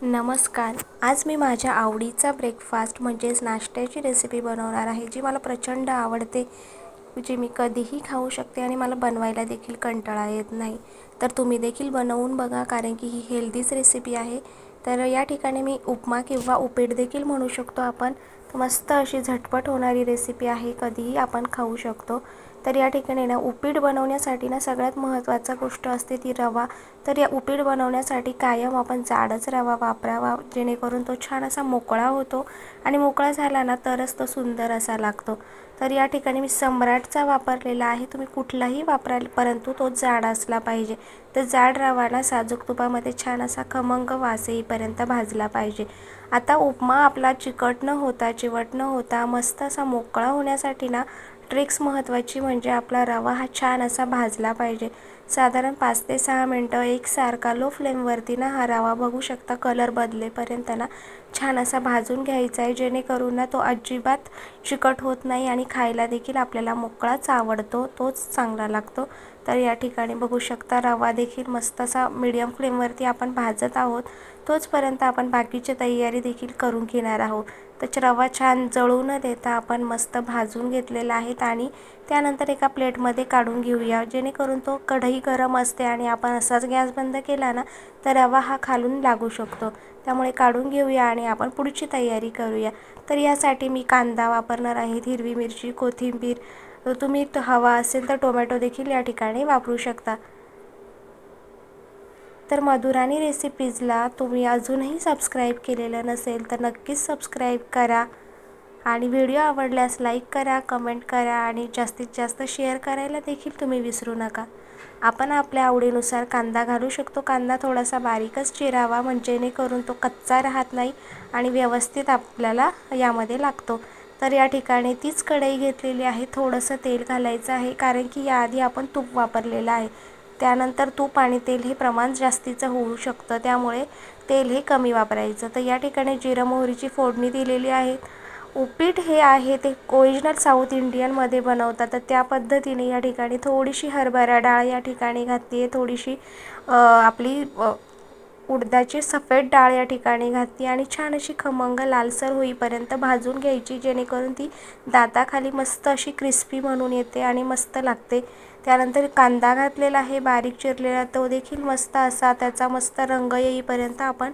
नमस्कार। आज मी माझ्या आवडीचा ब्रेकफास्ट म्हणजेच नाश्त्याची रेसिपी बनवणार आहे, जी मला प्रचंड आवडते, जी मी कधीही खाऊ शकते आणि मला बनवायला देखील कंटाळा येत नाही। तर तुम्ही देखील बनवून बघा, कारण की ही हेल्दीच रेसिपी आहे। तर या ठिकाणी मी उपमा किंवा उपीट देखील म्हणू शकतो आपण। मस्त अशी झटपट होणारी रेसिपी आहे, कधीही आपण खाऊ शकतो। तर या ठिकाणी ना उपीट बनवण्यासाठी ना सगळ्यात महत्त्वाची गोष्ट असते ती रवा। तर या उपीट बनवण्यासाठी कायम आपण जाडच रवा वापरावा, जेणेकरून तो छान असा मोकळा होतो आणि मोकळा झाला ना तरच तो सुंदर असा लागतो। तर या ठिकाणी मी सम्राटचा वापरलेला आहे, तुम्ही कुठलाही वापराल, परंतु तो जाड असला पाहिजे। तर जाड रवा ना साजूक तुपामध्ये छान असा खमंग वास येईपर्यंत भाजला पाहिजे। आता उपमा आपला चिकट न होता, चिवट न होता मस्त असा मोकळा होण्यासाठी ना ट्रिक्स महत्त्वाची म्हणजे आपला रवा हा छान असा भाजला पाहिजे। साधारण 5 ते 6 मिनिटं एकसारखा लो फ्लेमवरती ना हा रवा बघू शकता कलर बदलेपर्यंत ना छान असा भाजून घ्यायचा आहे, जेणेकरून ना तो अजिबात चिकट होत नाही आणि खायला देखील आपल्याला मोकळाच आवडतो, तोच चांगला लागतो। तर या ठिकाणी बघू शकता रवा देखील मस्त असा मीडियम फ्लेमवरती आपण भाजत आहोत, तोचपर्यंत आपण बाकीची तयारी देखील करून घेणार आहोत। तर रवा छान जळू न देता आपण मस्त भाजून घेतलेला आहे आणि त्यानंतर एका प्लेटमध्ये काढून घेऊया, जेणेकरून तो कढई गरम असते आणि आपण असाच गॅस बंद केला ना तर रवा हा खालून लागू शकतो। त्यामुळे काढून घेऊया आणि आपण पुढची तयारी करूया। तर यासाठी मी कांदा वापरणार आहे, हिरवी मिरची, कोथिंबीर, तुम्ही हवा असेल तर टोमॅटो देखील या ठिकाणी वापरू शकता। तर मधुराणी रेसिपीजला तुम्ही अजूनही सबस्क्राईब केलेलं नसेल तर नक्कीच सबस्क्राईब करा आणि व्हिडिओ आवडल्यास लाईक करा, कमेंट करा आणि जास्तीत जास्त शेअर करायला देखील तुम्ही विसरू नका। आपण आपल्या आवडीनुसार कांदा घालू शकतो, कांदा थोडासा बारीकच चिरावा म्हणजे जेणेकरून तो कच्चा राहत नाही आणि व्यवस्थित आपल्याला यामध्ये लागतो। तर या ठिकाणी तीच कढई घेतलेली आहे, थोडंसं तेल घालायचं आहे, कारण की याआधी आपण तूप वापरलेलं आहे। त्यानंतर तूप आणि तेल हे प्रमाण जास्तीचं होऊ शकतं, त्यामुळे तेल हे कमी वापरायचं। तर या ठिकाणी जिरं मोहरीची फोडणी दिलेली आहे। उपीट हे आहे ते ओरिजिनल साऊथ इंडियनमध्ये बनवतात, तर त्या पद्धतीने या ठिकाणी थोडीशी हरभरा डाळ या ठिकाणी घातली आहे, थोडीशी आपली उडदाची सफेद डाळ या ठिकाणी घातली आणि छान अशी खमंग लालसर होईपर्यंत भाजून घ्यायची, जेणेकरून ती दाताखाली मस्त अशी क्रिस्पी म्हणून येते आणि मस्त लागते। त्यानंतर कांदा घातलेला आहे बारीक चिरलेला, तो देखील मस्त असा त्याचा मस्त रंग येईपर्यंत आपण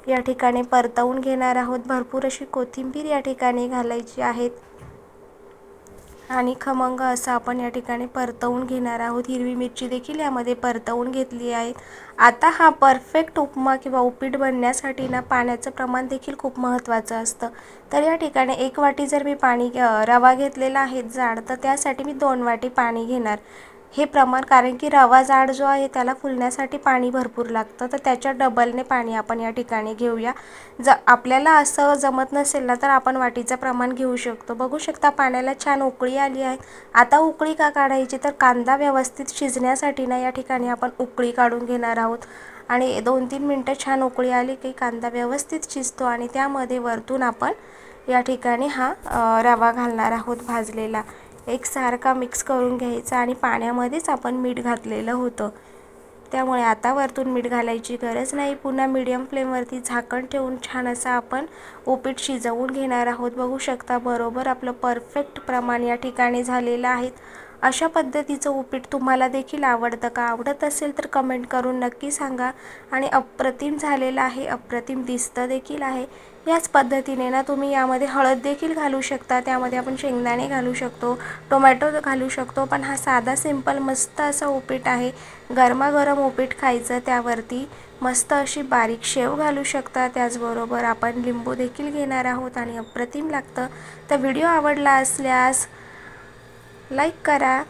या ठिकाणी परतवून घेणार आहोत। भरपूर अशी कोथिंबीर या ठिकाणी घालायची आहे आणि खमंग असं आपण या ठिकाणी परतवून घेणार आहोत। हिरवी मिरची देखील यामध्ये परतवून घेतली आहे। आता हा परफेक्ट उपमा किंवा उपीट बनण्यासाठी ना पाण्याचं प्रमाण देखील खूप महत्त्वाचं असतं। तर या ठिकाणी 1 वाटी जर मी रवा घेतलेला आहे जाड, तर त्यासाठी मी 2 वाटी पाणी घेणार हे प्रमाण, कारण की रवा जाड जो आहे त्याला फुलण्यासाठी पाणी भरपूर लागतं, तर त्याच्या डबलने पाणी आपण या ठिकाणी घेऊया। आपल्याला असं जमत नसेल ना तर आपण वाटीचं प्रमाण घेऊ शकतो। बघू शकता पाण्याला छान उकळी आली आहे। आता उकळी का काढायची, तर कांदा व्यवस्थित शिजण्यासाठी ना या ठिकाणी आपण उकळी काढून घेणार आहोत आणि 2-3 मिनिटं छान उकळी आली की कांदा व्यवस्थित शिजतो आणि त्यामध्ये वरतून आपण या ठिकाणी हा रवा घालणार आहोत भाजलेला। एकसारखा मिक्स करून घ्यायचा आणि पाण्यामध्येच आपण मीठ घातलेलं होतं, त्यामुळे आता वरतून मीठ घालायची गरज नाही। पुन्हा मीडियम फ्लेमवरती झाकण ठेवून छान असं आपण उपीट शिजवून घेणार आहोत। बघू शकता बरोबर आपलं परफेक्ट प्रमाण या ठिकाणी झालेलं आहे। अशा पद्धतीचं उपीट तुम्हाला देखील आवडतं का? आवडत असेल तर कमेंट करून नक्की सांगा आणि अप्रतिम झालेलं आहे, अप्रतिम दिसतं देखील आहे। याच पद्धतीने ना तुम्ही यामध्ये हळद देखील घालू शकता, त्यामध्ये आपण शेंगदाणे घालू शकतो, टोमॅटो घालू शकतो, पण हा साधा सिंपल मस्त असा उपीट आहे। गरमागरम उपीट खायचं, त्यावरती मस्त अशी बारीक शेव घालू शकता, त्याचबरोबर आपण लिंबू देखील घेणार आहोत आणि अप्रतिम लागतं। तर व्हिडिओ आवडला असल्यास लाईक करा,